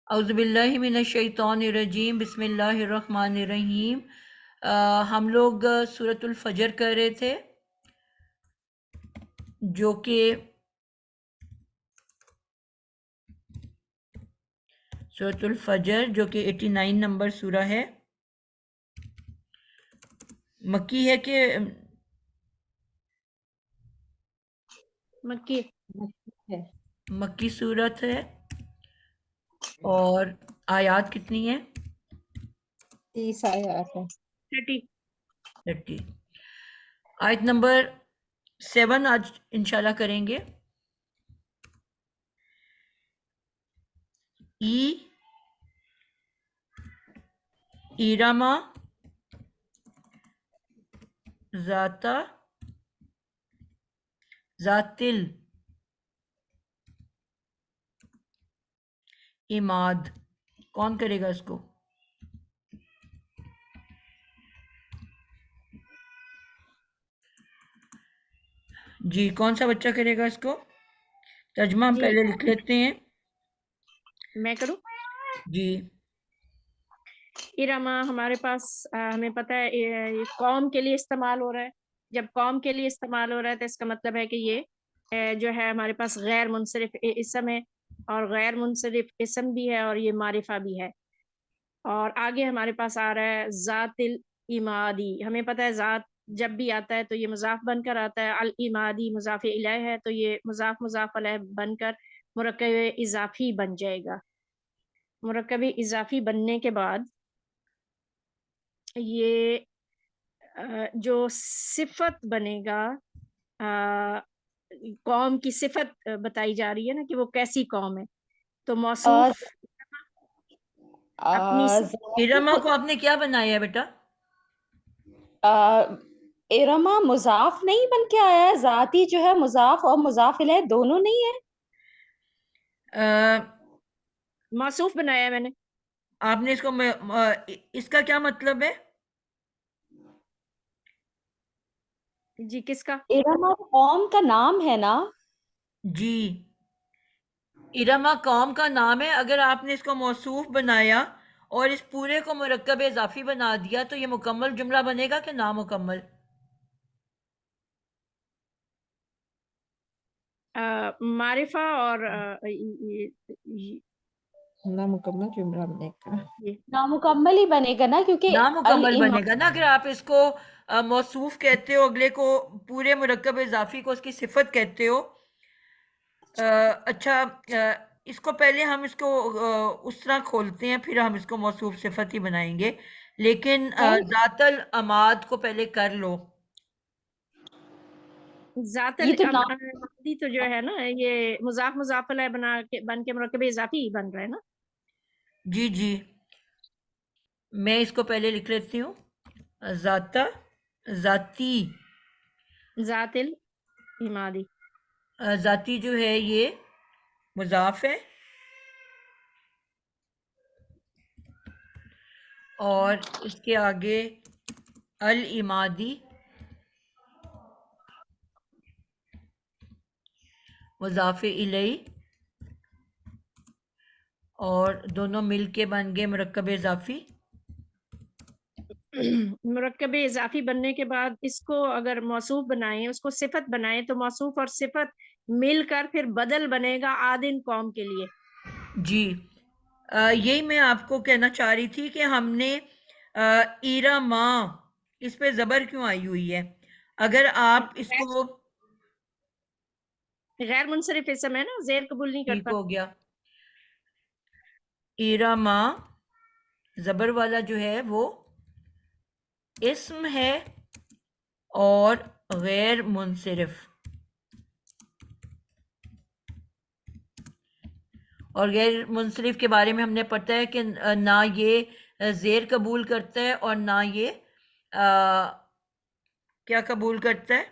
اعوذ باللہ من الشیطان الرجیم، بسم اللہ الرحمن الرحیم۔ ہم لوگ سورۃ الفجر کر رہے تھے، جو کہ سورۃ الفجر جو کہ 89 نمبر سورہ ہے، مکی ہے کہ مکی ہے، مکی سورت ہے، اور آیات کتنی ہیں؟ 30 آیات ہے، 30۔ 30۔ آیت نمبر 7 آج انشاءاللہ کریں گے۔ ایرما ذاتل عماد، کون کرے گا اس کو؟ جی کون سا بچہ کرے گا اس کو؟ ترجمہ ہم جی پہلے لکھ لیتے ہیں۔ میں کروں؟ جی ارما ہمارے پاس ہمیں پتہ ہے یہ قوم کے لیے استعمال ہو رہا ہے۔ جب قوم کے لیے استعمال ہو رہا ہے تو اس کا مطلب ہے کہ یہ جو ہے ہمارے پاس غیر منصرف اسم ہے، اور غیر منصرف اسم بھی ہے اور یہ معرفہ بھی ہے۔ اور آگے ہمارے پاس آ رہا ہے ذات العمادی، ہمیں پتہ ہے ذات جب بھی آتا ہے تو یہ مضاف بن کر آتا ہے، العمادی مضاف الیہ ہے تو یہ مضاف مضاف علیہ بن کر مرکب اضافی بن جائے گا۔ مرکب اضافی بننے کے بعد یہ جو صفت بنے گا، قوم کی صفت بتائی جا رہی ہے نا کہ وہ کیسی قوم ہے، تو اور موصوف اپنی ارما کو آپ نے کیا بنایا ہے بیٹا؟ ارما مضاف نہیں بن کے آیا ہے، ذاتی جو ہے مضاف اور مضاف الیہ دونوں نہیں ہے۔ موصوف بنایا میں نے۔ آپ نے اس کو اس کا کیا مطلب ہے؟ جی کس کا؟ ارما قوم کا نام ہے نا؟ جی ارما قوم کا نام ہے، اگر آپ نے اس کو موصوف بنایا اور اس پورے کو مرکب اضافی بنا دیا تو یہ مکمل جملہ بنے گا کہ نامکمل؟ معرفہ اور نامکمل جملہ بنے گا، نامکمل ہی بنے گا نا، کیونکہ نامکمل بنے گا نا اگر آپ اس کو موصوف کہتے ہو، اگلے کو پورے مرکب اضافی کو اس کی صفت کہتے ہو۔ اچھا اس کو پہلے ہم اس کو اس طرح کھولتے ہیں، پھر ہم اس کو موصوف صفت ہی بنائیں گے، لیکن ذات العماد کو پہلے کر لو۔ ذات یہ تو نام العمادی تو جو ہے نا یہ مضاف مضاف علیہ بن کے مرکب اضافی ہی بن رہا ہے نا۔ جی جی میں اس کو پہلے لکھ لیتی ہوں، ذاتی ذات العمادی، ذاتی جو ہے یہ مضاف ہے، اور اس کے آگے العمادی مضاف الیہ، اور دونوں مل کے بن گئے مرکب اضافی۔ مرکب اضافی بننے کے بعد اس کو اگر موصوف بنائیں، اس کو صفت بنائیں، تو موصوف اور صفت مل کر پھر بدل بنے گا عادن قوم کے لیے۔ جی یہی میں آپ کو کہنا چاہ رہی تھی کہ ہم نے ایرما اس پہ زبر کیوں آئی ہوئی ہے؟ اگر آپ اس کو غیر منصرف اسم ہے نا، زیر قبول نہیں ٹھیک کرتا۔ ہو گیا، ایرما زبر والا جو ہے وہ اسم ہے اور غیر منصرف، اور غیر منصرف کے بارے میں ہم نے پڑھا ہے کہ نہ یہ زیر قبول کرتا ہے اور نہ یہ کیا قبول کرتا ہے؟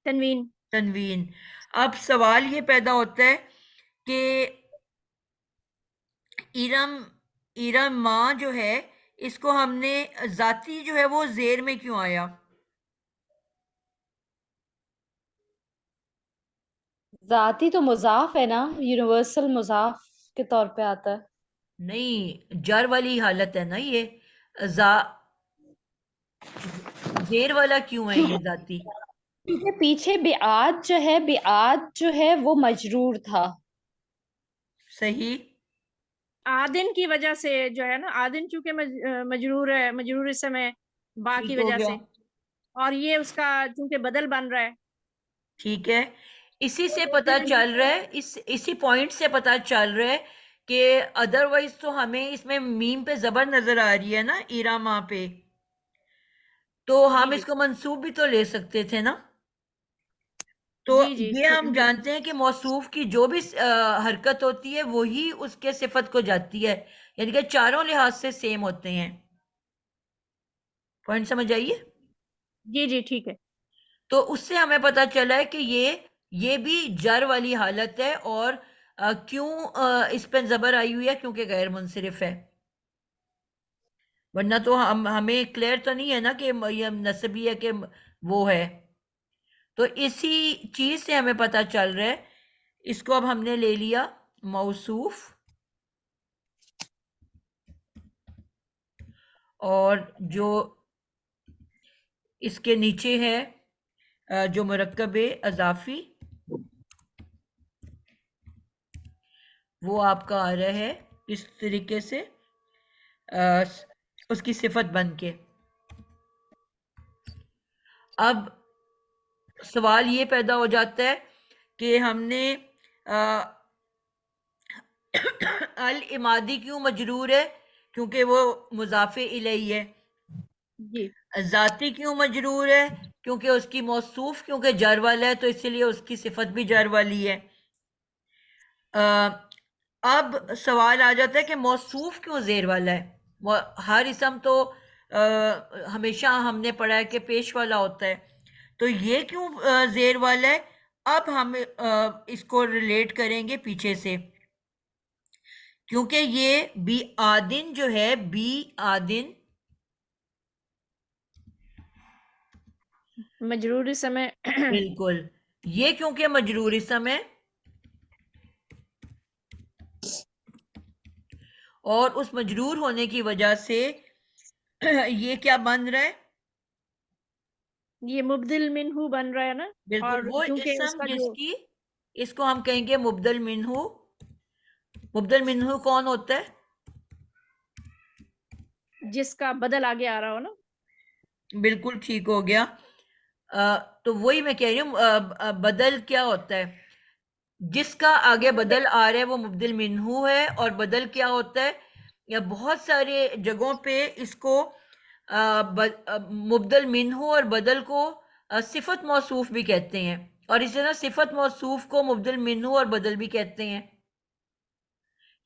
تنوین۔ تنوین۔ اب سوال یہ پیدا ہوتا ہے کہ ایرما جو ہے اس کو ہم نے ذاتی جو ہے وہ زیر میں کیوں آیا؟ ذاتی تو مضاف ہے نا، یونیورسل مضاف کے طور پہ آتا ہے۔ نہیں جر والی حالت ہے نا یہ زا زیر والا کیوں ہے یہ ذاتی؟ کیونکہ پیچھے بیعاد جو ہے وہ مجرور تھا. صحیح. آدن کی وجہ سے جو ہے نا، آدن چونکہ مجرور ہے، مجرور اسم ہے با کی ٹھیک ہو وجہ گیا. سے، اور یہ اس کا چونکہ بدل بن رہا ہے. ٹھیک ہے، اسی سے پتا چل رہا ہے، اسی پوائنٹ سے پتا چل رہا ہے کہ ادروائز تو ہمیں اس میں میم پہ زبر نظر آ رہی ہے نا، ایراما پہ، تو ہم جی اس کو منصوب بھی تو لے سکتے تھے نا. تو جی جی یہ ہم جانتے ہیں کہ موصوف کی جو بھی حرکت ہوتی ہے وہی اس کے صفت کو جاتی ہے، یعنی کہ چاروں لحاظ سے سیم ہوتے ہیں. پوائنٹ سمجھ آئیے؟ جی جی ٹھیک ہے. تو اس سے ہمیں پتا چلا ہے کہ یہ بھی جر والی حالت ہے، اور کیوں اس پہ زبر آئی ہوئی ہے؟ کیونکہ غیر منصرف ہے. ورنہ تو ہمیں کلیئر تو نہیں ہے نا کہ یہ نسبی ہے کہ وہ ہے. تو اسی چیز سے ہمیں پتا چل رہا ہے. اس کو اب ہم نے لے لیا موصوف، اور جو اس کے نیچے ہے جو مرکب اضافی، وہ آپ کا آ رہا ہے اس طریقے سے اس کی صفت بن کے. اب سوال یہ پیدا ہو جاتا ہے کہ ہم نے الامادی کیوں مجرور ہے؟ کیونکہ وہ مضاف الیہ ہے. جی ذاتی کیوں مجرور ہے؟ کیونکہ اس کی موصوف کیونکہ جر والا ہے تو اسی لیے اس کی صفت بھی جر والی ہے. اب سوال آ جاتا ہے کہ موصوف کیوں زیر والا ہے؟ ہر اسم تو ہمیشہ ہم نے پڑھا ہے کہ پیش والا ہوتا ہے، تو یہ کیوں زیر والا ہے؟ اب ہم اس کو ریلیٹ کریں گے پیچھے سے، کیونکہ یہ بی آدن جو ہے، بی آدن مجرور اسم ہے. بالکل، یہ کیونکہ مجرور اسم ہے، اور اس مجرور ہونے کی وجہ سے یہ کیا بن رہا ہے؟ یہ مبدل منہو بن رہا ہے نا. بالکل اور وہ کیونکہ اس اسم کا جس جو کی، اس کو ہم کہیں گے مبدل منہو. مبدل منہو کون ہوتا ہے؟ جس کا بدل آگے آ رہا ہو نا. بالکل ٹھیک ہو گیا. تو وہی میں کہہ رہی ہوں، بدل کیا ہوتا ہے؟ جس کا آگے بدل آ رہا ہے وہ مبدل منہو ہے. اور بدل کیا ہوتا ہے؟ یا بہت سارے جگہوں پہ اس کو مبدل منہو اور بدل کو صفت موصوف بھی کہتے ہیں، اور اسی طرح صفت موصوف کو مبدل منہو اور بدل بھی کہتے ہیں،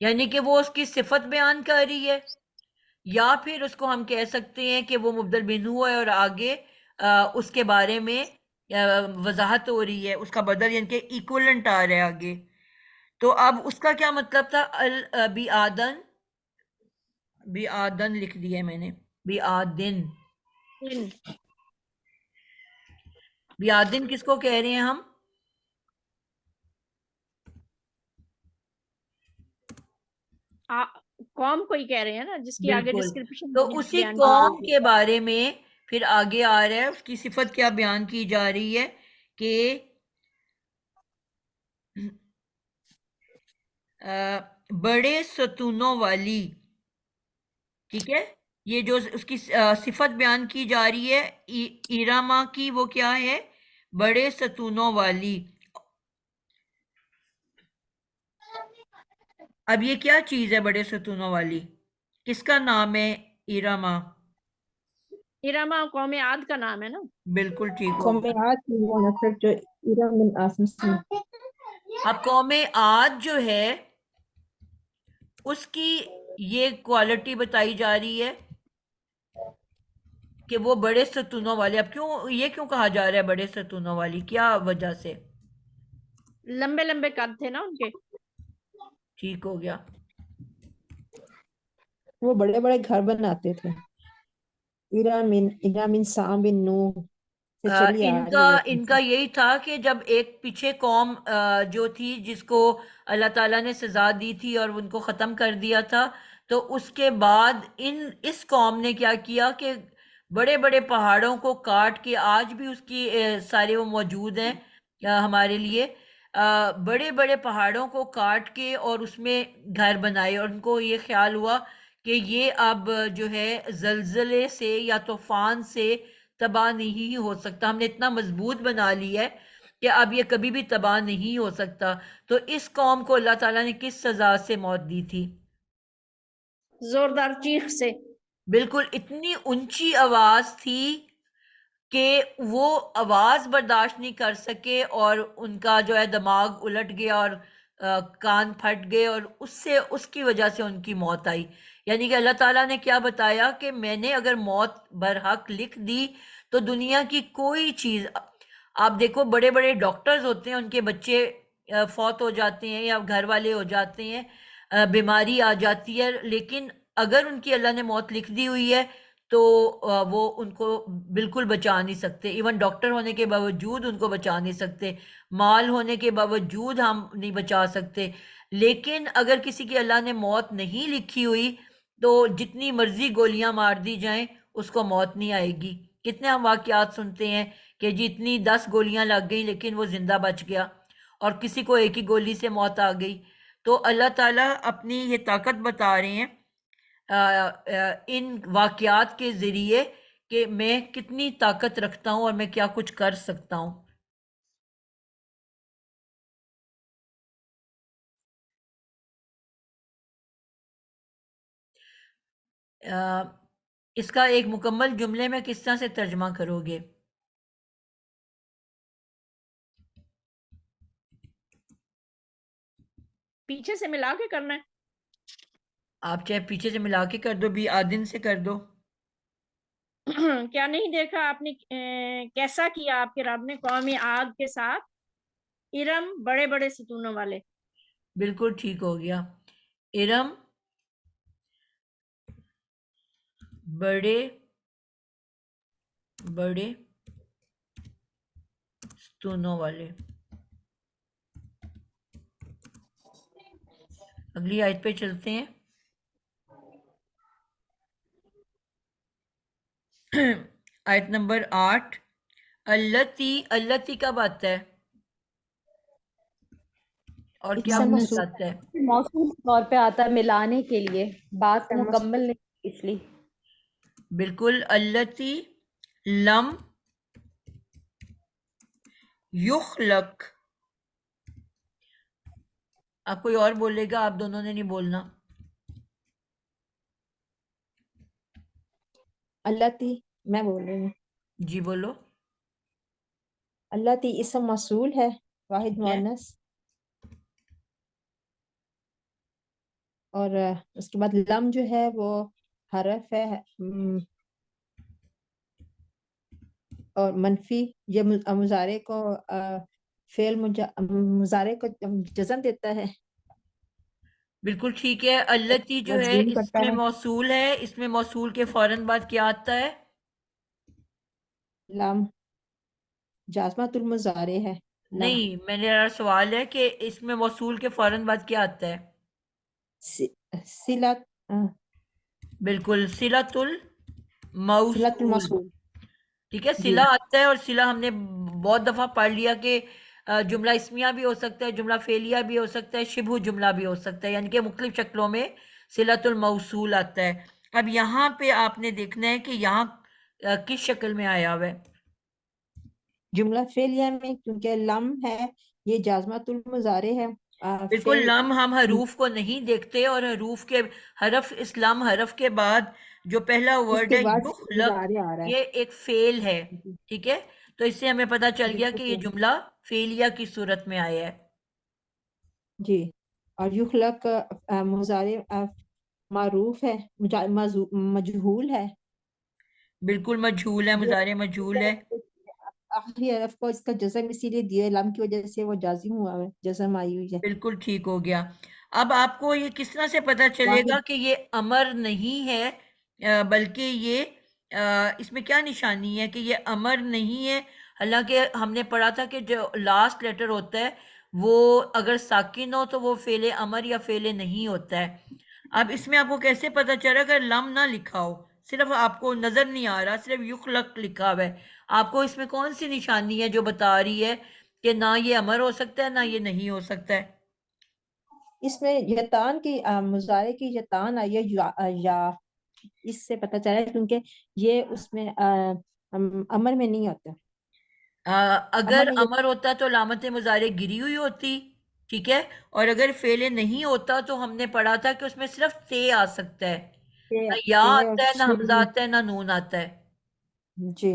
یعنی کہ وہ اس کی صفت بیان کر رہی ہے، یا پھر اس کو ہم کہہ سکتے ہیں کہ وہ مبدل منہو ہے اور آگے اس کے بارے میں وضاحت ہو رہی ہے، اس کا بدل یعنی کہ ایکولنٹ آ رہا ہے آگے. تو اب اس کا کیا مطلب تھا؟ بی آدن لکھ دیا ہے میں نے، بی آدن. بی آدن کس کو کہہ رہے ہیں ہم؟ قوم کو ہی کہہ رہے ہیں نا، جس کی آگے بالکل. ڈسکرپشن تو اسی بیان کی قوم جائے کے بارے میں پھر آگے آ رہا ہے، اس کی صفت کیا بیان کی جا رہی ہے کہ بڑے ستونوں والی. ٹھیک ہے، یہ جو اس کی صفت بیان کی جا رہی ہے ایراما کی، وہ کیا ہے؟ بڑے ستونوں والی. اب یہ کیا چیز ہے بڑے ستونوں والی؟ کس کا نام ہے ایراما؟ ارما قوم عاد کا نام ہے نا. بالکل ٹھیک ہو قوم گیا. عاد کی وہ نفرت جو ارم بن آسم سے. اب قوم عاد جو ہے اس کی یہ کوالٹی بتائی جا رہی ہے کہ وہ بڑے ستونوں والے. اب یہ کیوں کہا جا رہا ہے بڑے ستونوں والی؟ کیا وجہ سے؟ لمبے لمبے قد تھے نا ان کے. ٹھیک ہو گیا. وہ بڑے بڑے گھر بناتے تھے. ارم سام بن نو سے چلی آ رہی ہے. ان کا یہی تھا کہ جب ایک پیچھے قوم جو تھی جس کو اللہ تعالیٰ نے سزا دی تھی اور ان کو ختم کر دیا تھا، تو اس کے بعد اس قوم نے کیا کیا کہ بڑے بڑے پہاڑوں کو کاٹ کے، آج بھی اس کی سارے وہ موجود ہیں ہمارے لیے، بڑے بڑے پہاڑوں کو کاٹ کے اور اس میں گھر بنائے، اور ان کو یہ خیال ہوا کہ یہ اب جو ہے زلزلے سے یا طوفان سے تباہ نہیں ہو سکتا، ہم نے اتنا مضبوط بنا لیا ہے کہ اب یہ کبھی بھی تباہ نہیں ہو سکتا۔ تو اس قوم کو اللہ تعالیٰ نے کس سزا سے موت دی تھی؟ زوردار چیخ سے۔ بالکل، اتنی اونچی آواز تھی کہ وہ آواز برداشت نہیں کر سکے، اور ان کا جو ہے دماغ الٹ گیا اور کان پھٹ گئے، اور اس کی وجہ سے ان کی موت آئی۔ یعنی کہ اللہ تعالیٰ نے کیا بتایا کہ میں نے اگر موت برحق لکھ دی تو دنیا کی کوئی چیز، آپ دیکھو بڑے بڑے ڈاکٹرز ہوتے ہیں، ان کے بچے فوت ہو جاتے ہیں یا گھر والے ہو جاتے ہیں، بیماری آ جاتی ہے، لیکن اگر ان کی اللہ نے موت لکھ دی ہوئی ہے تو وہ ان کو بالکل بچا نہیں سکتے، ایون ڈاکٹر ہونے کے باوجود ان کو بچا نہیں سکتے، مال ہونے کے باوجود ہم نہیں بچا سکتے۔ لیکن اگر کسی کی اللہ نے موت نہیں لکھی ہوئی تو جتنی مرضی گولیاں مار دی جائیں اس کو موت نہیں آئے گی۔ کتنے ہم واقعات سنتے ہیں کہ جتنی 10 گولیاں لگ گئیں لیکن وہ زندہ بچ گیا، اور کسی کو ایک ہی گولی سے موت آ گئی۔ تو اللہ تعالیٰ اپنی یہ طاقت بتا رہے ہیں ان واقعات کے ذریعے کہ میں کتنی طاقت رکھتا ہوں اور میں کیا کچھ کر سکتا ہوں۔ اس کا ایک مکمل جملے میں کس طرح سے ترجمہ کرو گے؟ پیچھے سے ملا کے کرنا ہے۔ آپ چاہے پیچھے سے ملا کے کر دو، بھی آدن سے کر دو۔ کیا نہیں دیکھا آپ نے کیسا کیا آپ کے رب نے قوم عاد کے ساتھ، ارم بڑے بڑے ستونوں والے۔ بالکل ٹھیک ہو گیا، ارم بڑے بڑے ستونوں والے۔ اگلی آیت پہ چلتے ہیں۔ آیت نمبر 8، التی کب آتا ہے اور کیا اسم بتاتا ہے؟ موصول کے طور پہ آتا ہے ملانے کے لیے، بات اسم مکمل نہیں پچھلی۔ بالکل، التی لم یخلق، آپ کوئی اور بولے گا، آپ دونوں نے نہیں بولنا۔ اللہ تی، میں بول رہی ہوں، جی بولو۔ اللہ تی اسم موصول ہے، واحد ٹھیک ہے، مؤنث، اور اس کے بعد لم جو ہے وہ حرف ہے، اور منفی، یہ مضارع کو فعل مضارع کو جزم دیتا ہے، بالکل ٹھیک ہے۔ التی جو ہے تسلیم اس کرتا میں ہے۔ موصول ہے، اس میں موصول کے فوراً بعد کیا آتا ہے؟ لام جازمۃ المضارع ہے، لم نہیں، میرا سوال ہے کہ اس میں موصول کے فوراً بعد کیا آتا ہے؟ صلت بالکل، صلۃ صلت الموصول۔ الموصول، ٹھیک ہے، جی صلہ آتا ہے، اور صلہ ہم نے بہت دفعہ پڑھ لیا کہ جملہ اسمیہ بھی ہو سکتا ہے، جملہ فعلیہ بھی ہو سکتا ہے، شبہ جملہ بھی ہو سکتا ہے، یعنی کہ مختلف شکلوں میں صلۃ الموصول آتا ہے۔ اب یہاں پہ آپ نے دیکھنا ہے کہ یہاں کس شکل میں آیا ہوا ہے۔ جملہ فعلیہ میں، کیونکہ لم ہے یہ جازمۃ المضارع ہے، بالکل، فعل لم ہم حروف کو نہیں دیکھتے، اور حروف کے حرف، اس لم حرف کے بعد جو پہلا اس ورڈ کے ہے بعد یخلق، مضارع آ رہا یہ ایک فعل ہے، ہے، جی ٹھیک ہے؟ تو اس سے ہمیں پتہ چل گیا کہ یہ بالکل، جملہ فعلیہ کی صورت میں آیا ہے۔ جی، اور یخلق مضارع معروف ہے، مجہول ہے، بالکل مجہول ہے، یہ مضارع مجہول ہے۔ آخری حرف کو اس کا جزم اسی لیے دیا ہے، لم کی وجہ سے وہ جازم ہوا ہے، جزم آئی ہوئی ہے۔ بالکل ٹھیک ہو گیا۔ اب آپ کو یہ کس طرح سے پتہ چلے گا واحد کہ یہ امر نہیں ہے، بلکہ یہ اس میں کیا نشانی ہے کہ یہ امر نہیں ہے؟ حالانکہ ہم نے پڑھا تھا کہ جو لاسٹ لیٹر ہوتا ہے وہ اگر ساکن ہو تو وہ فعل امر یا فعل نہیں ہوتا ہے۔ اب اس میں آپ کو کیسے پتا چلا اگر لم نہ لکھا ہو، صرف آپ کو نظر نہیں آ رہا، صرف یخلق لکھا ہوا ہے، آپ کو اس میں کون سی نشانی ہے جو بتا رہی ہے کہ نہ یہ امر ہو سکتا ہے نہ یہ نہیں ہو سکتا ہے؟ اس میں یتان کی مضارع کی یتان آئی ہے یا اس سے پتہ چلا کیونکہ یہ اس میں امر میں نہیں ہوتا. اگر امر امر ہوتا تو علامت مضارع گری ہوئی ہوتی، ٹھیک ہے، اور اگر فعل نہیں ہوتا تو ہم نے پڑھا تھا کہ اس میں صرف تے آ سکتا ہے، نہ یا اور آتا ہے نہ حمزہ سین. آتا ہے نہ نون آتا ہے. جی.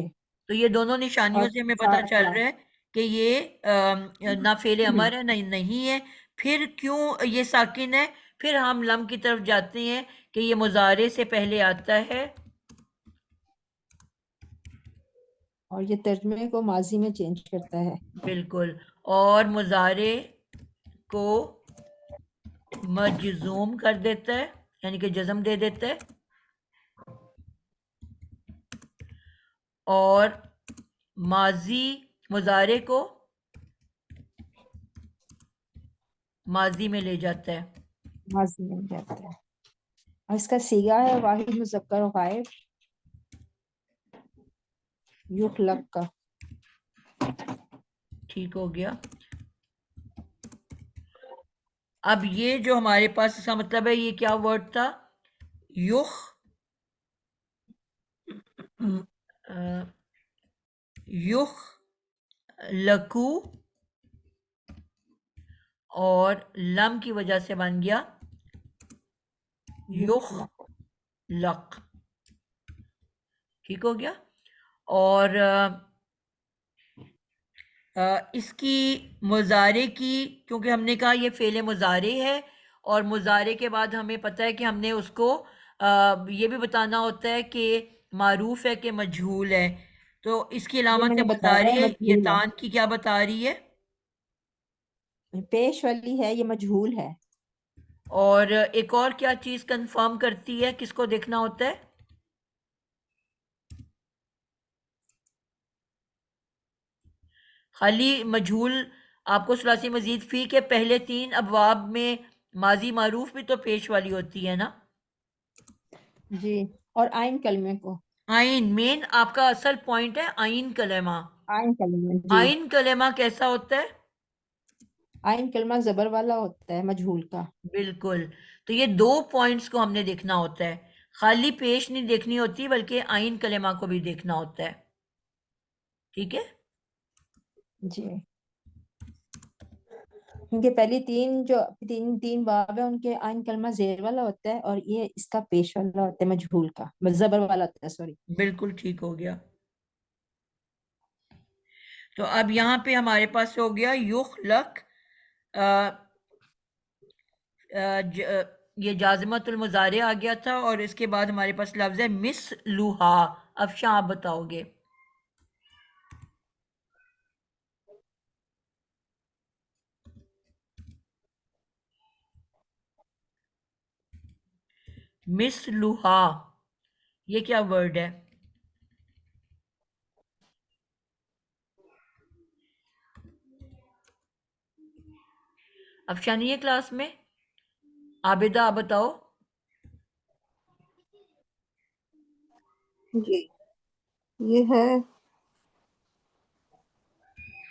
تو یہ دونوں نشانیوں اور سے ہمیں پتہ چل رہا ہے کہ یہ نہ فعل امر ہے نہ نہیں ہے. پھر کیوں یہ ساکن ہے؟ پھر ہم لم کی طرف جاتے ہیں کہ یہ مضارع سے پہلے آتا ہے، اور یہ ترجمے کو ماضی میں چینج کرتا ہے. بالکل، اور مضارع کو مجزوم کر دیتا ہے، یعنی کہ جزم دے دیتا ہے، اور ماضی مضارع کو ماضی میں لے جاتا ہے. ماضی میں جاتا ہے. اور اس کا صیغہ ہے واحد مذکر غائب یخلق کا. ٹھیک ہو گیا. اب یہ جو ہمارے پاس اس کا مطلب ہے یہ کیا ورڈ تھا؟ یخ یخ لکو، اور لم کی وجہ سے بن گیا یخ لق. ٹھیک ہو گیا. اور اس کی مضارع کی، کیونکہ ہم نے کہا یہ فعل مضارع ہے، اور مضارع کے بعد ہمیں پتہ ہے کہ ہم نے اس کو یہ بھی بتانا ہوتا ہے کہ معروف ہے کہ مجہول ہے. تو اس کی یہ علامت میں کیا نے بتا بتایا رہی ہے؟ یہ مجہول تان کی کیا بتا رہی ہے؟ ہے. پیش والی ہے یہ مجہول ہے. اور ایک اور کیا چیز کنفرم کرتی ہے؟ کس کو دیکھنا ہوتا ہے؟ خالی مجہول آپ کو ثلاثی مزید فی کے پہلے 3 ابواب میں ماضی معروف بھی تو پیش والی ہوتی ہے نا. جی. اور آئین کلمے کو آئین مین آپ کا اصل پوائنٹ ہے، آئین کلمہ. آئین کلمہ. جی. آئین کلمہ کیسا ہوتا ہے؟ آئین کلمہ زبر والا ہوتا ہے مجہول کا. بالکل. تو یہ 2 پوائنٹس کو ہم نے دیکھنا ہوتا ہے، خالی پیش نہیں دیکھنی ہوتی بلکہ آئین کلمہ کو بھی دیکھنا ہوتا ہے. ٹھیک ہے. جی. کیونکہ پہلی تین باب ہے ان کے آئین کلمہ زیر والا ہوتا ہے اور یہ اس کا پیش والا ہوتا ہے مجہول کا، زبر والا ہوتا ہے. سوری. بالکل ٹھیک ہو گیا. تو اب یہاں پہ ہمارے پاس ہو گیا یخلق، یہ جازمت المضارع آ گیا تھا، اور اس کے بعد ہمارے پاس لفظ ہے مثلھا. افشاں آپ بتاؤ گے. مثلھا یہ کیا ورڈ ہے؟ افشاں نہیں ہے کلاس میں؟ عابدہ آپ بتاؤ. جی یہ ہے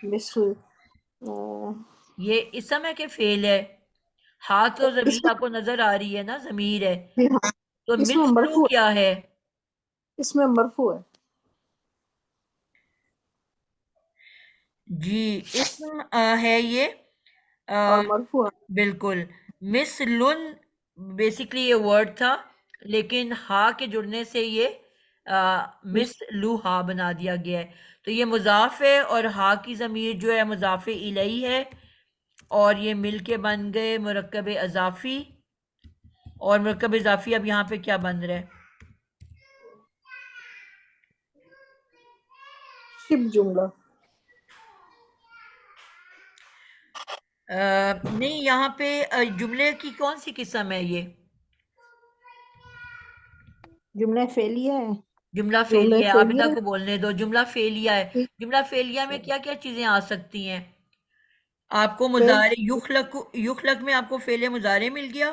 مثل یہ اسم ہے کہ فعل ہے؟ ہاتھ اور اس ضمیر آپ کو نظر آ رہی ہے نا، ضمیر ہے. میں ہاں تو اس میں مثلو مرفوع کیا ہے؟ اس میں مرفوع ہے. جی اسم ہے یہ اور مرفوع ہے. بالکل. مثلن بیسیکلی یہ ورڈ تھا، لیکن ہا کے جڑنے سے یہ مثلھا بنا دیا گیا ہے. تو یہ مضاف ہے اور ہا کی ضمیر جو ہے مضاف الیہ ہے، اور یہ مل کے بن گئے مرکب اضافی. اور مرکب اضافی اب یہاں پہ کیا بن رہا ہے؟ شب جملہ. نہیں، یہاں پہ جملے کی کون سی قسم ہے؟ یہ جملہ فعلیہ ہے. جملہ جملہ فعلیہ ہے. عابدہ فعلیہ کو بولنے دو. جملہ فعلیہ ہے. جملہ فعلیہ میں کیا کیا چیزیں آ سکتی ہیں؟ آپ کو فعل مضارع یخلق میں آپ کو فعل مضارع مل گیا،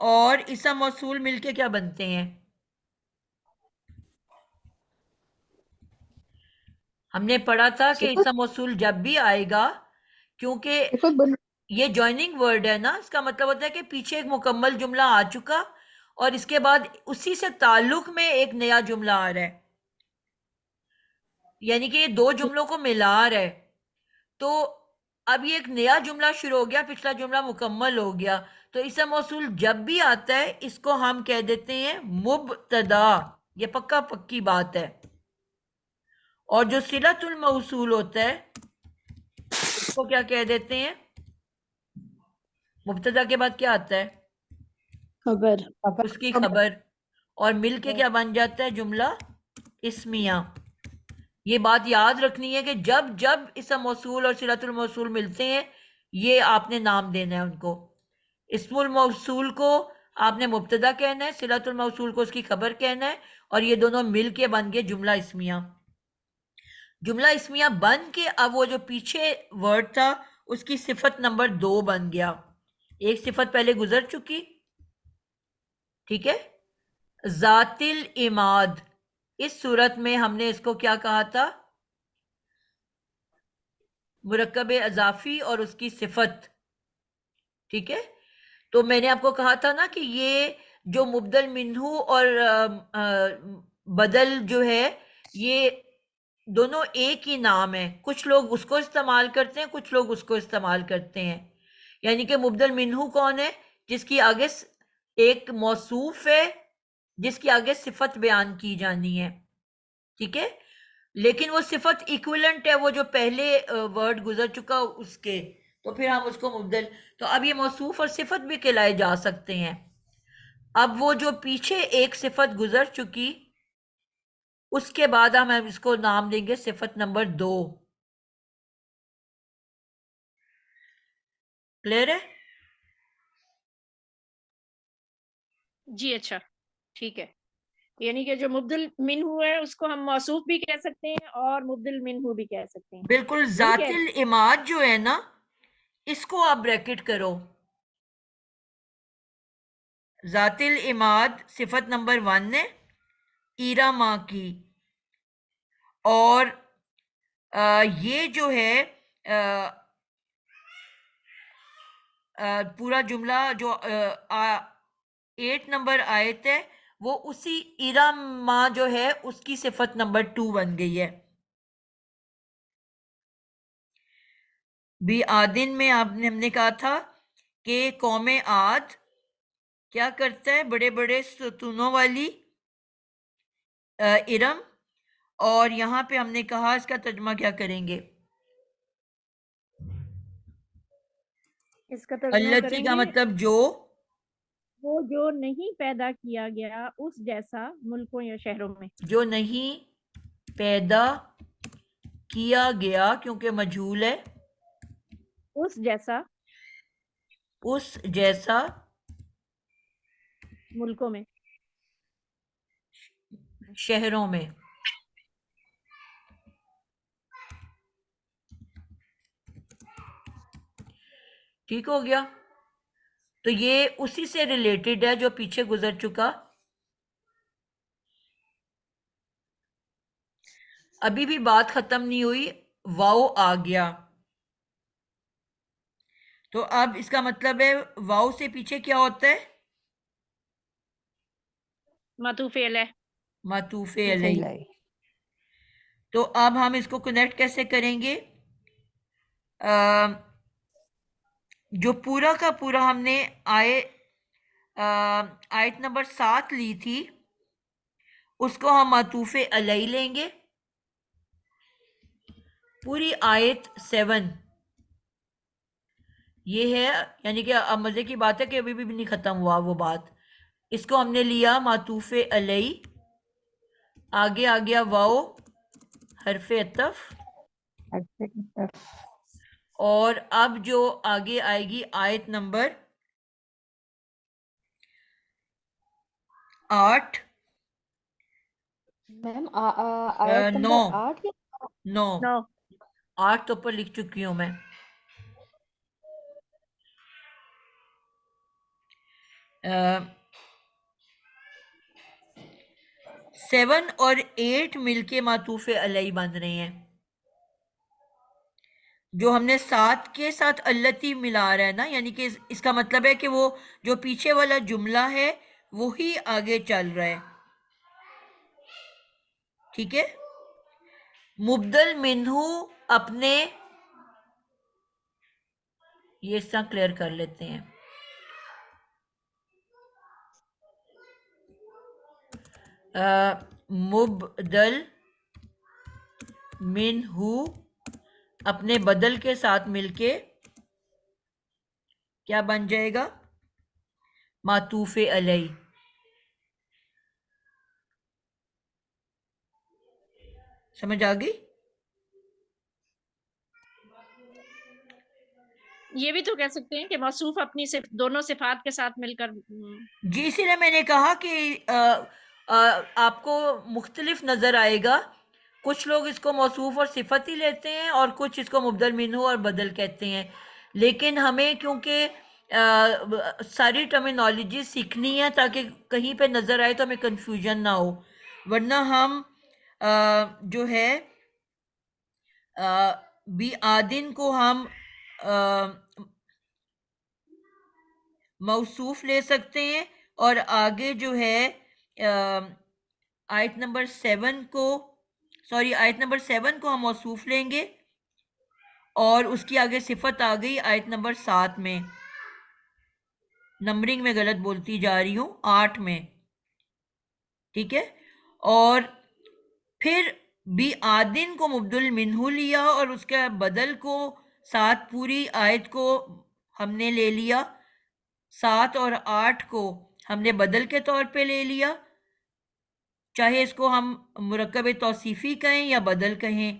اور اسم موصول مل کے کیا بنتے ہیں؟ ہم نے پڑھا تھا کہ صفت اسم موصول جب بھی آئے گا، کیونکہ صفت بن یہ جوائننگ ورڈ ہے نا، اس کا مطلب ہوتا ہے کہ پیچھے ایک مکمل جملہ آ چکا اور اس کے بعد اسی سے تعلق میں ایک نیا جملہ آ رہا ہے، یعنی کہ یہ دو جملوں کو ملا رہا ہے. تو اب یہ ایک نیا جملہ شروع ہو گیا، پچھلا جملہ مکمل ہو گیا. تو اسم موصول جب بھی آتا ہے اس کو ہم کہہ دیتے ہیں مبتدا. یہ پکا پکی بات ہے. اور جو صلۃ الموصول ہوتا ہے اس کو کیا کہہ دیتے ہیں؟ مبتدا کے بعد کیا آتا ہے؟ خبر. اس کی خبر. اور مل کے کیا بن جاتا ہے؟ جملہ اسمیہ. یہ بات یاد رکھنی ہے کہ جب جب اسم موصول اور صلۃ الموصول ملتے ہیں یہ آپ نے نام دینا ہے ان کو. اسم الموصول کو آپ نے مبتدا کہنا ہے، صلۃ الموصول کو اس کی خبر کہنا ہے، اور یہ دونوں مل کے بن گئے جملہ اسمیہ. جملہ اسمیہ بن کے اب وہ جو پیچھے ورڈ تھا اس کی صفت نمبر 2 بن گیا. ایک صفت پہلے گزر چکی، ٹھیک ہے. ذات العماد، اس صورت میں ہم نے اس کو کیا کہا تھا؟ مرکب اضافی اور اس کی صفت، ٹھیک ہے. تو میں نے آپ کو کہا تھا نا کہ یہ جو مبدل منہو اور بدل جو ہے یہ دونوں ایک ہی نام ہے. کچھ لوگ اس کو استعمال کرتے ہیں، کچھ لوگ اس کو استعمال کرتے ہیں. یعنی کہ مبدل منہو کون ہے؟ جس کی آگے ایک موصوف ہے جس کی آگے صفت بیان کی جانی ہے، ٹھیک ہے. لیکن وہ صفت ایکویلنٹ ہے وہ جو پہلے ورڈ گزر چکا اس کے، تو پھر ہم اس کو مبدل. تو اب یہ موصوف اور صفت بھی کہلائے جا سکتے ہیں. اب وہ جو پیچھے ایک صفت گزر چکی اس کے بعد ہم اس کو نام دیں گے صفت نمبر 2. کلیئر ہے؟ جی اچھا ٹھیک ہے. یعنی کہ جو مبدل منہو ہے اس کو ہم موصوف بھی کہہ سکتے ہیں اور مبدل منہو بھی کہہ سکتے ہیں. بالکل. یہی ذات کہہ رہے ہیں. العماد جو ہے نا اس کو آپ بریکٹ کرو. ذات العماد صفت نمبر 1 ہے ایرما کی. اور یہ جو ہے پورا جملہ جو 8 نمبر آیت ہے وہ اسی ایرما جو ہے اس کی صفت نمبر 2 بن گئی ہے. بھی آدن میں ہم نے کہا تھا کہ قوم عاد کیا کرتا ہے؟ بڑے بڑے ستونوں والی ارم. اور یہاں پہ ہم نے کہا اس کا ترجمہ کیا کریں گے؟ اس کا ترجمہ التی کریں کا گے مطلب جو، وہ جو نہیں پیدا کیا گیا اس جیسا ملکوں یا شہروں میں. جو نہیں پیدا کیا گیا کیونکہ مجہول ہے، اس جیسا اس جیسا ملکوں میں. شہروں میں. ٹھیک ہو گیا. تو یہ اسی سے ریلیٹڈ ہے جو پیچھے گزر چکا. ابھی بھی بات ختم نہیں ہوئی، واؤ آ گیا. تو اب اس کا مطلب ہے واؤ سے پیچھے کیا ہوتا ہے؟ معطوف علیہ. معطوف علیہ. تو اب ہم اس کو کنیکٹ کیسے کریں گے؟ جو پورا کا پورا ہم نے آیت نمبر 7 لی تھی اس کو ہم معطوف علیہ لیں گے. پوری آیت 7 یہ ہے، یعنی کہ اب مزے کی بات ہے کہ ابھی بھی نہیں ختم ہوا وہ بات. اس کو ہم نے لیا معطوف علیہ، آگے آ گیا واؤ حرف عطف، اور اب جو آگے آئے گی آیت نمبر 8 میم آیت نمبر 8 یا 9 نو. 8 تو اوپر لکھ چکی ہوں میں. 7 اور 8 مل کے معطوف علیہ بن رہے ہیں. جو ہم نے 7 کے ساتھ التی ملا رہا ہے نا، یعنی کہ اس کا مطلب ہے کہ وہ جو پیچھے والا جملہ ہے وہی آگے چل رہا ہے. ٹھیک ہے. مبدل منہو اپنے، یہ اس طرح کلیئر کر لیتے ہیں. مبدل منہو اپنے بدل کے ساتھ مل کے کیا بن جائے گا؟ معطوف علیہ. سمجھ آ گئی؟ یہ بھی تو کہہ سکتے ہیں کہ موصوف اپنی دونوں صفات کے ساتھ مل کر جی اسی لیے میں نے کہا کہ آپ کو مختلف نظر آئے گا. کچھ لوگ اس کو موصوف اور صفت ہی لیتے ہیں اور کچھ اس کو مبدل منہو اور بدل کہتے ہیں. لیکن ہمیں کیونکہ ساری ٹرمینالوجی سیکھنی ہے تاکہ کہیں پہ نظر آئے تو ہمیں کنفیوژن نہ ہو، ورنہ ہم جو ہے بی آدن کو ہم موصوف لے سکتے ہیں، اور آگے جو ہے آیت نمبر 7 کو ہم موصوف لیں گے، اور اس کی آگے صفت آ گئی آیت نمبر 7 میں. نمبرنگ میں غلط بولتی جا رہی ہوں، 8 میں. ٹھیک ہے. اور پھر بی آدن کو مبدل منہو لیا اور اس کے بدل کو 7 پوری آیت کو ہم نے لے لیا. 7 اور 8 کو ہم نے بدل کے طور پہ لے لیا، چاہے اس کو ہم مرکب توصیفی کہیں یا بدل کہیں.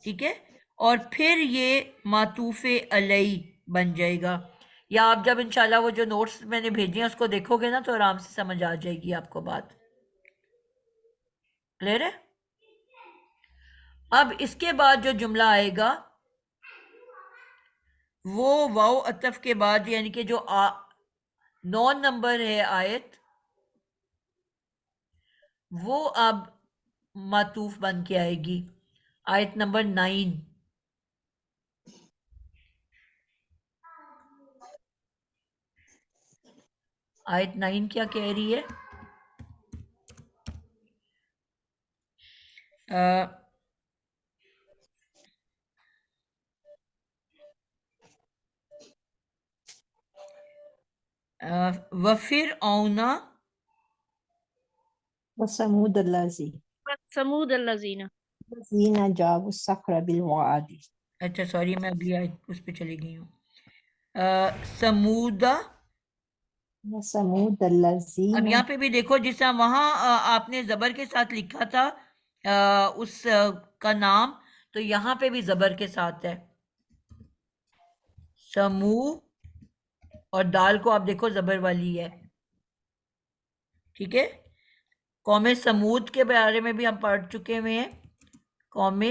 ٹھیک ہے. اور پھر یہ معطوف علیہ بن جائے گا. یا آپ جب انشاءاللہ وہ جو نوٹس میں نے بھیجی ہیں اس کو دیکھو گے نا تو آرام سے سمجھ آ جائے گی آپ کو بات. کلیئر ہے؟ اب اس کے بعد جو جملہ آئے گا وہ واو عطف کے بعد، یعنی کہ جو 9 نمبر ہے آیت، وہ اب معطوف بن کے آئے گی. آیت نمبر 9. آیت 9 کیا کہہ رہی ہے؟ وَفِرْعَوْنَ وثمود سمود الذین الذین جابوا الصخر بالواد. اچھا سوری، میں ابھی اس پہ چلی گئی ہوں. سمودہ. وثمود اب الذین یہاں پہ بھی دیکھو جس طرح وہاں آپ نے زبر کے ساتھ لکھا تھا اس کا نام، تو یہاں پہ بھی زبر کے ساتھ ہے. سمو، اور دال کو آپ دیکھو زبر والی ہے. ٹھیک ہے. قوم سمود کے بارے میں بھی ہم پڑھ چکے ہوئے ہیں. قوم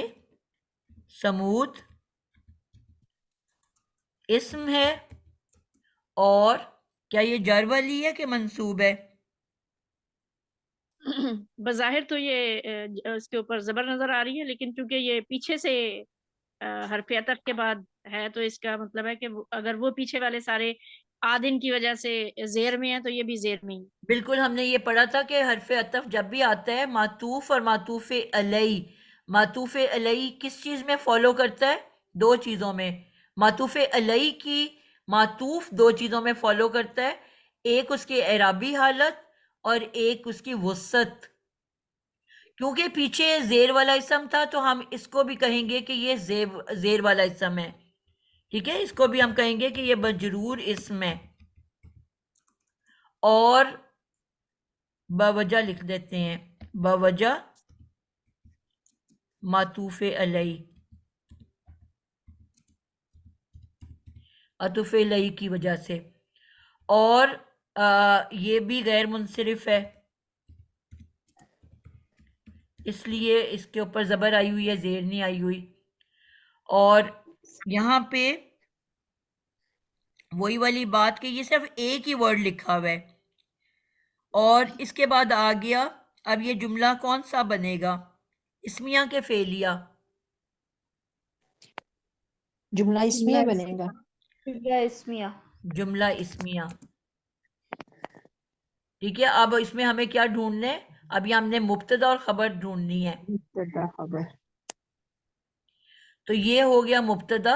سمود اسم ہے، اور کیا یہ جر والی ہے کہ منصوب ہے؟ بظاہر تو یہ اس کے اوپر زبر نظر آ رہی ہے، لیکن چونکہ یہ پیچھے سے حرف عطف کے بعد ہے تو اس کا مطلب ہے کہ اگر وہ پیچھے والے سارے آدن کی وجہ سے زیر میں ہیں تو یہ بھی زیر میں ہی. بالکل، ہم نے یہ پڑھا تھا کہ حرف عطف جب بھی آتا ہے معطوف اور معطوف علیہ، معطوف علیہ کس چیز میں فالو کرتا ہے؟ 2 چیزوں میں. معطوف علیہ کی معطوف 2 چیزوں میں فالو کرتا ہے، ایک اس کی اعرابی حالت اور ایک اس کی وسعت. کیونکہ پیچھے زیر والا اسم تھا تو ہم اس کو بھی کہیں گے کہ یہ زیر والا اسم ہے. ٹھیک ہے. اس کو بھی ہم کہیں گے کہ یہ مجرور اسم ہے، اور بوجہ لکھ دیتے ہیں، بوجہ معطوف علیہ، عطف علیہ کی وجہ سے. اور یہ بھی غیر منصرف ہے، اس لیے اس کے اوپر زبر آئی ہوئی ہے، زیر نہیں آئی ہوئی. اور یہاں پہ وہی والی بات کہ یہ صرف ایک ہی ورڈ لکھا ہوا ہے، اور اس کے بعد آ گیا اب یہ جملہ کون سا بنے گا، اسمیہ کے فعلیہ؟ جملہ اسمیہ بنے گا. جملہ اسمیہ. جملہ اسمیہ. ٹھیک ہے، اب اس میں ہمیں کیا ڈھونڈنا ہے؟ ابھی ہم نے مبتدا اور خبر ڈھونڈنی ہے. مبتدا خبر. تو یہ ہو گیا مبتدا،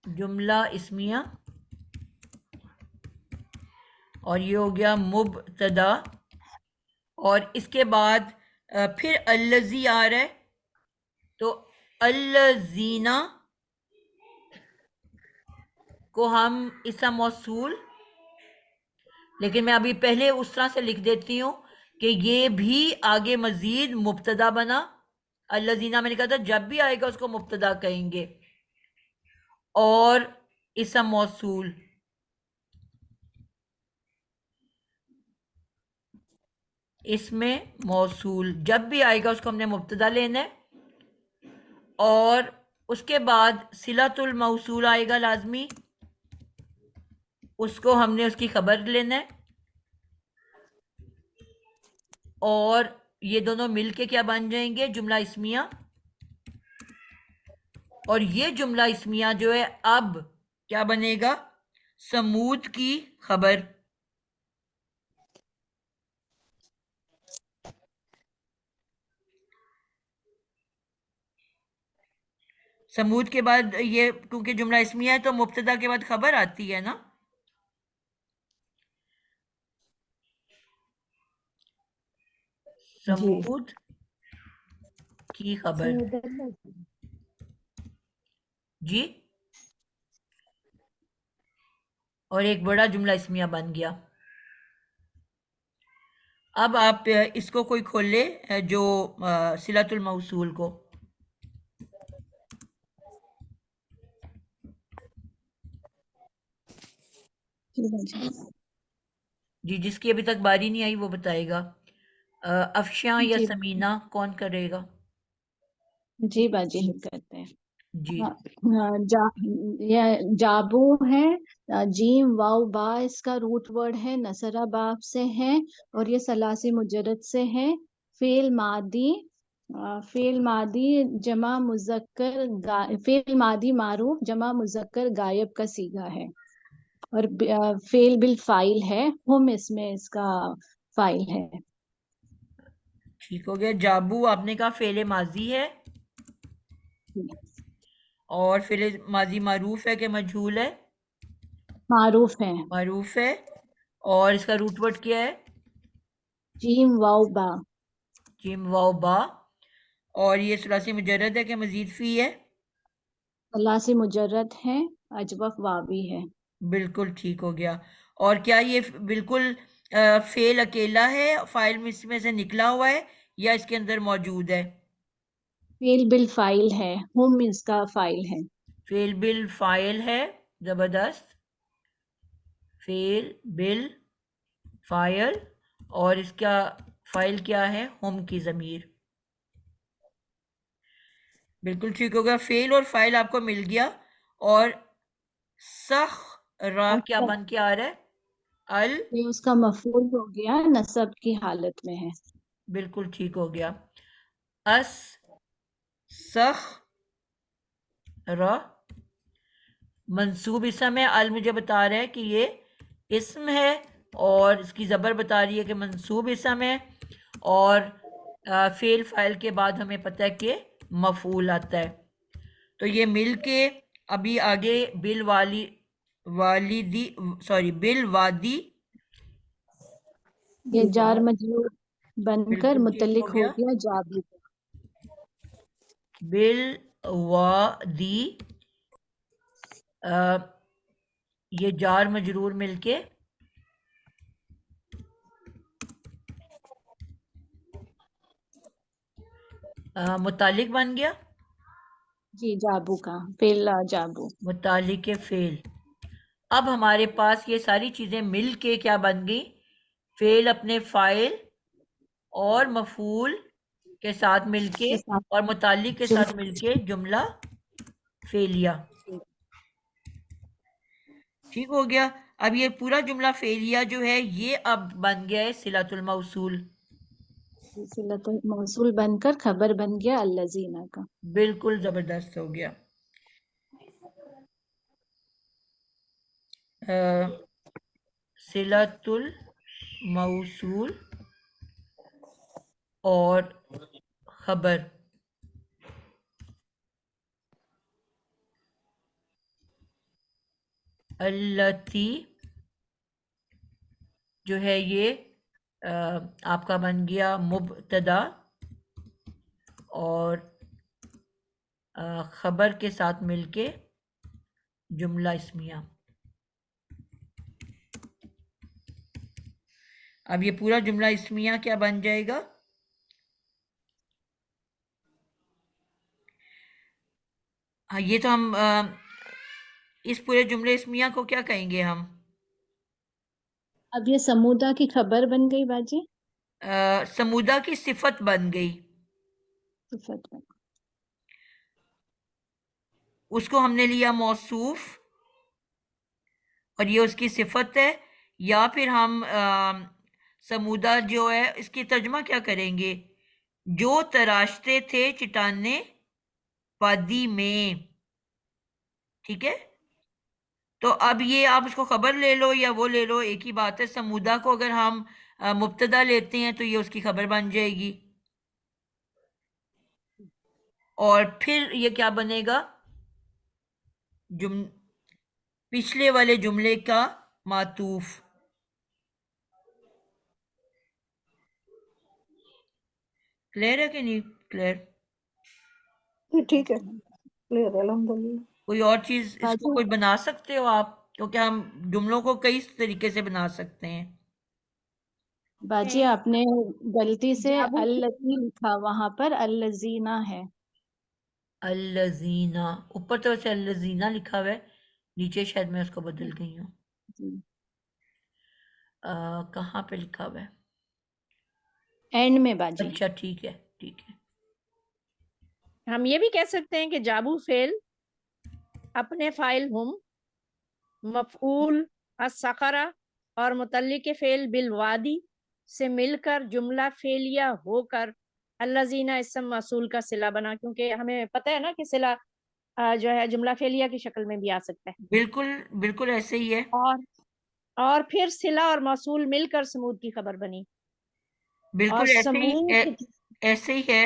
جملہ اسمیہ، اور یہ ہو گیا مبتدا، اور اس کے بعد پھر الذی آ رہا ہے، تو الذین کو ہم اسم موصول، لیکن میں ابھی پہلے اس طرح سے لکھ دیتی ہوں کہ یہ بھی آگے مزید مبتدا بنا. الذین میں نے کہا تھا جب بھی آئے گا اس کو مبتدا کہیں گے، اور اسم موصول. اس میں موصول جب بھی آئے گا اس کو ہم نے مبتدا لینا ہے، اور اس کے بعد صلۃ الموصول آئے گا لازمی، اس کو ہم نے اس کی خبر لینا ہے، اور یہ دونوں مل کے کیا بن جائیں گے؟ جملہ اسمیہ. اور یہ جملہ اسمیہ جو ہے اب کیا بنے گا؟ سمود کی خبر. سمود کے بعد یہ کیونکہ جملہ اسمیہ ہے تو مبتدا کے بعد خبر آتی ہے نا. سمود کی خبر. جی، اور ایک بڑا جملہ اسمیہ بن گیا. اب آپ اس کو کوئی کھول لے جو صلۃ الموصول کو. جی، جس کی ابھی تک باری نہیں آئی وہ بتائے گا. افشاں یا جی سمینہ کون کرے گا؟ جی باجی ہم کرتے ہیں. جی، یہ جابو ہے، جیم واو با اس کا روٹ ورڈ ہے، نصرہ باپ سے ہے، اور یہ ثلاثی مجرد سے ہے. فعل ماضی جمع مذکر فعل ماضی معروف جمع مذکر غائب کا صیغہ ہے، اور فعل بالفاعل ہے، ہم اس میں اس کا فاعل ہے. ٹھیک ہو گیا. جابو آپ نے کہا فعل ماضی ہے، اور فعل ماضی معروف ہے کہ مجہول ہے؟ معروف ہے. معروف ہے. اور اس کا روٹ ورڈ کیا ہے؟ جیم واو با. جیم واو با. اور یہ ثلاثی مجرد ہے کہ مزید فی ہے؟ ثلاثی مجرد ہے، اجوف واوی ہے. بالکل ٹھیک ہو گیا. اور کیا یہ بالکل فعل اکیلا ہے، فاعل اس میں سے نکلا ہوا ہے، یا اس کے اندر موجود ہے؟ فعل بالفاعل ہے، ہم اس کا فاعل ہے. فعل بالفاعل ہے، زبردست. فعل بالفاعل، اور اس کا فاعل کیا ہے؟ ہم کی ضمیر. بالکل ٹھیک ہو گیا. فعل اور فاعل آپ کو مل گیا. اور سخ را کیا بن کے آ رہا ہے؟ یہ اس کا مفعول ہو گیا، نصب کی حالت میں ہے. بالکل ٹھیک ہو گیا. اس سخ را منصوب اسم ہے. مجھے بتا رہا ہے کہ یہ اسم ہے، اور اس کی زبر بتا رہی ہے کہ منصوب اسم ہے، اور فعل فاعل کے بعد ہمیں پتہ ہے کہ مفعول آتا ہے. تو یہ مل کے ابھی آگے بالوادی یہ جار مجرور بن کر بالکل ٹھیک متعلق ہو گیا جابو. بالوادی، یہ جار مجرور مل کے متعلق بن گیا. جی جابو کا فعل جابو. متعلق فعل. اب ہمارے پاس یہ ساری چیزیں مل کے کیا بن گئی؟ فعل اپنے فاعل اور مفعول کے ساتھ مل کے اور متعلق کے ساتھ مل کے جملہ فعلیہ. ٹھیک ہو گیا. اب یہ پورا جملہ فعلیہ جو ہے یہ اب بن گیا ہے صلۃ الموصول. صلۃ موصول بن کر خبر بن گیا الذین کا. بالکل زبردست ہو گیا. صلۃ الموصول اور خبر التی جو ہے یہ آپ کا بن گیا مبتدا اور خبر کے ساتھ مل کے جملہ اسمیہ. اب یہ پورا جملہ اسمیہ کیا بن جائے گا؟ ہاں یہ تو ہم اس پورے جملے اسمیہ کو کیا کہیں گے ہم؟ اب یہ سمودا کی خبر بن گئی باجی. سمودا کی صفت بن گئی. صفت بن. اس کو ہم نے لیا موصوف اور یہ اس کی صفت ہے. یا پھر ہم سمودا جو ہے اس کی ترجمہ کیا کریں گے؟ جو تراشتے تھے چٹانیں وادی میں. ٹھیک ہے، تو اب یہ آپ اس کو خبر لے لو یا وہ لے لو ایک ہی بات ہے. سمودا کو اگر ہم مبتدا لیتے ہیں تو یہ اس کی خبر بن جائے گی اور پھر یہ کیا بنے گا؟ پچھلے والے جملے کا معطوف. کلیئر ہے کہ نہیں کلیئر؟ ٹھیک ہے، کلیئر الحمدللہ. کوئی اور چیز اس کو باجی کوئی بنا سکتے ہو آپ؟ کیونکہ ہم جملوں کو کئی طریقے سے بنا سکتے ہیں. باجی آپ نے غلطی سے جابو الذی لکھا، وہاں پر الذین ہے. الذین اوپر تو ویسے الذین لکھا ہوا ہے، نیچے شاید میں اس کو بدل گئی ہوں. جی. کہاں پہ لکھا ہوا ہے؟ اینڈ میں باجی. اچھا ٹھیک ہے ٹھیک ہے. ہم یہ بھی کہہ سکتے ہیں کہ جابو فعل اپنے فاعل ہم، مفعول السخرہ اور متعلق فعل بالوادی سے مل کر جملہ فعلیہ ہو کر الذین اسم موصول کا صلہ بنا. کیونکہ ہمیں پتہ ہے نا کہ صلہ جو ہے جملہ فعلیہ کی شکل میں بھی آ سکتا ہے. بالکل بالکل ایسے ہی ہے. اور پھر صلہ اور موصول مل کر سمود کی خبر بنی. بالکل اور ایسے ہی سمود ایسے ہی ہے.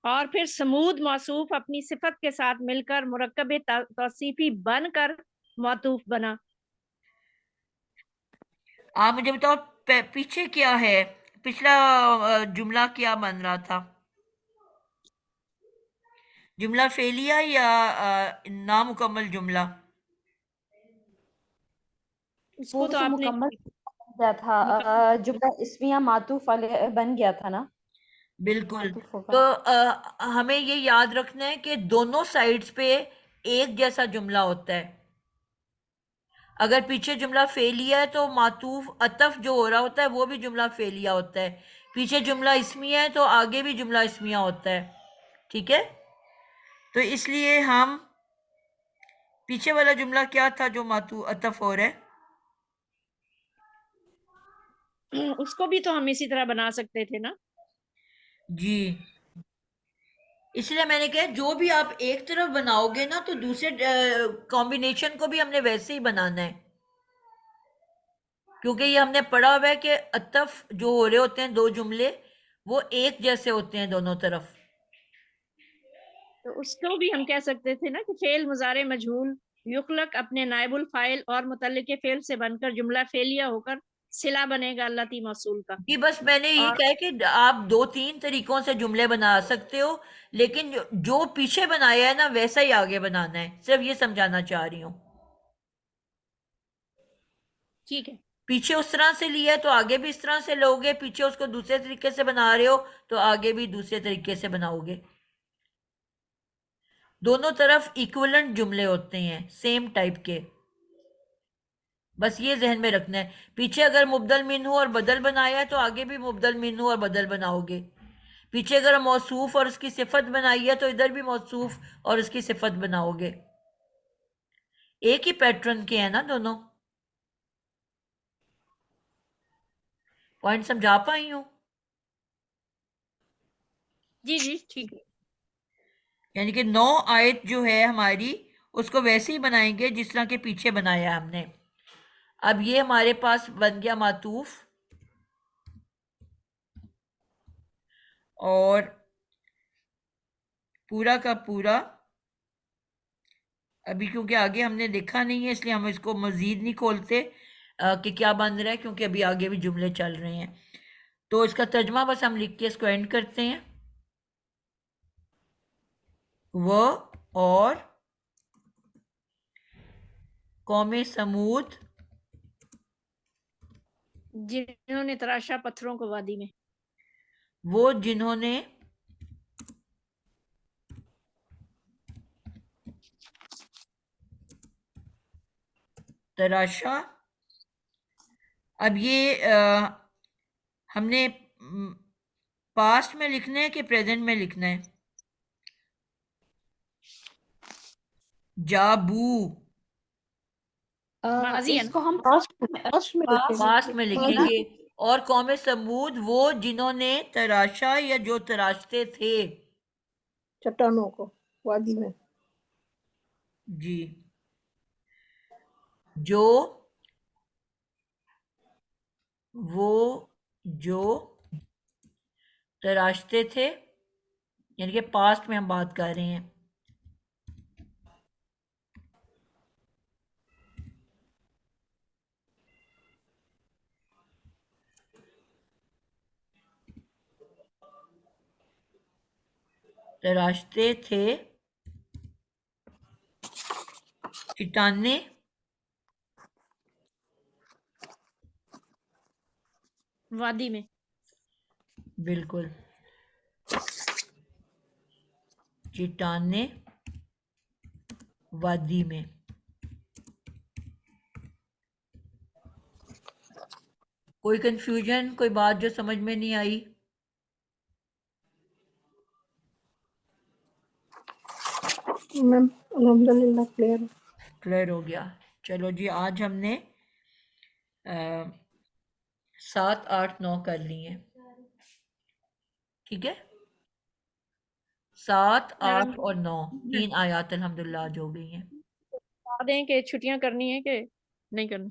اور پھر سمود موصوف اپنی صفت کے ساتھ مل کر مرکب توصیفی بن کر معطوف بنا. آپ مجھے بتاؤ پیچھے کیا ہے؟ پچھلا جملہ کیا بن رہا تھا؟ جملہ فعلیہ یا نامکمل جملہ؟ اس وہ کو تو تو آپ نے مکمل بن گیا تھا، جملہ اسمیہ معطوف علیہ بن گیا تھا نا. بالکل. معطوف ہوگا. تو ہمیں یہ یاد رکھنا ہے کہ دونوں سائڈز پہ ایک جیسا جملہ ہوتا ہے. اگر پیچھے جملہ فعلیہ ہے تو معطوف عطف جو ہو رہا ہوتا ہے وہ بھی جملہ فعلیہ ہوتا ہے. پیچھے جملہ اسمیہ ہے تو آگے بھی جملہ اسمیہ ہوتا ہے. ٹھیک ہے، تو اس لیے ہم پیچھے والا جملہ کیا تھا جو معطوف عطف ہو رہا ہے؟ اس کو بھی تو ہم اسی طرح بنا سکتے تھے نا. جی، اس لیے میں نے کہا جو بھی آپ ایک طرف بناؤ گے نا تو دوسرے کمبینیشن کو بھی ہم نے ویسے ہی بنانا ہے. کیونکہ یہ ہم نے پڑھا ہوا ہے کہ عطف جو ہو رہے ہوتے ہیں دو جملے وہ ایک جیسے ہوتے ہیں دونوں طرف. تو اس کو بھی ہم کہہ سکتے تھے نا کہ فعل مضارع مجہول یخلق اپنے نائب الفاعل اور متعلق فعل سے بن کر جملہ فعلیہ ہو کر صلہ بنے گا التی موصول کا. جی بس میں نے یہی اور کہا کہ آپ دو تین طریقوں سے جملے بنا سکتے ہو، لیکن جو پیچھے بنایا ہے نا ویسا ہی آگے بنانا ہے. صرف یہ سمجھانا چاہ رہی ہوں. ٹھیک ہے، پیچھے اس طرح سے لیا ہے تو آگے بھی اس طرح سے لو گے. پیچھے اس کو دوسرے طریقے سے بنا رہے ہو تو آگے بھی دوسرے طریقے سے بناؤ گے. دونوں طرف ایکولنٹ جملے ہوتے ہیں سیم ٹائپ کے. بس یہ ذہن میں رکھنا ہے. پیچھے اگر مبدل منہ اور بدل بنایا ہے تو آگے بھی مبدل منہ اور بدل بناؤ گے. پیچھے اگر موصوف اور اس کی صفت بنائی ہے تو ادھر بھی موصوف اور اس کی صفت بناؤ گے. ایک ہی پیٹرن کے ہیں نا دونوں؟ پوائنٹ سمجھا پائی ہوں؟ جی جی ٹھیک ہے. یعنی کہ 9 آیت جو ہے ہماری اس کو ویسے ہی بنائیں گے جس طرح کے پیچھے بنایا ہے ہم نے. اب یہ ہمارے پاس بن گیا معطوف، اور پورا کا پورا ابھی کیونکہ آگے ہم نے لکھا نہیں ہے اس لیے ہم اس کو مزید نہیں کھولتے کہ کیا بن رہا ہے، کیونکہ ابھی آگے بھی جملے چل رہے ہیں. تو اس کا ترجمہ بس ہم لکھ کے اس کو اینڈ کرتے ہیں. وہ اور قوم سمود جنہوں نے تراشا پتھروں کو وادی میں. وہ جنہوں نے تراشا. اب یہ ہم نے پاسٹ میں لکھنا ہے کہ پریزنٹ میں لکھنا ہے؟ جابو ماضی ہے اس نا. کو ہم پاسٹ میں لکھیں گے. پاسٹ میں لکھیں ماضی. گے. اور قوم سمود وہ جنہوں نے تراشا یا جو تراشتے تھے. چٹانوں کو وادی میں. جی. جو وہ جو تراشتے تھے، یعنی کہ پاسٹ میں ہم بات کر رہے ہیں. تراشتے تھے چٹانیں وادی میں. بالکل چٹانیں وادی میں. کوئی کنفیوژن، کوئی بات جو سمجھ میں نہیں آئی؟ میم الحمدللہ کلیئر. کلیئر ہو گیا. چلو جی، آج ہم نے 7 8 9 کر لی ہیں. ٹھیک ہے، 7 8 اور 9 3 آیات الحمدللہ آج ہو گئی ہیں. بتا دیں کہ چھٹیاں کرنی ہے کہ نہیں کرنی.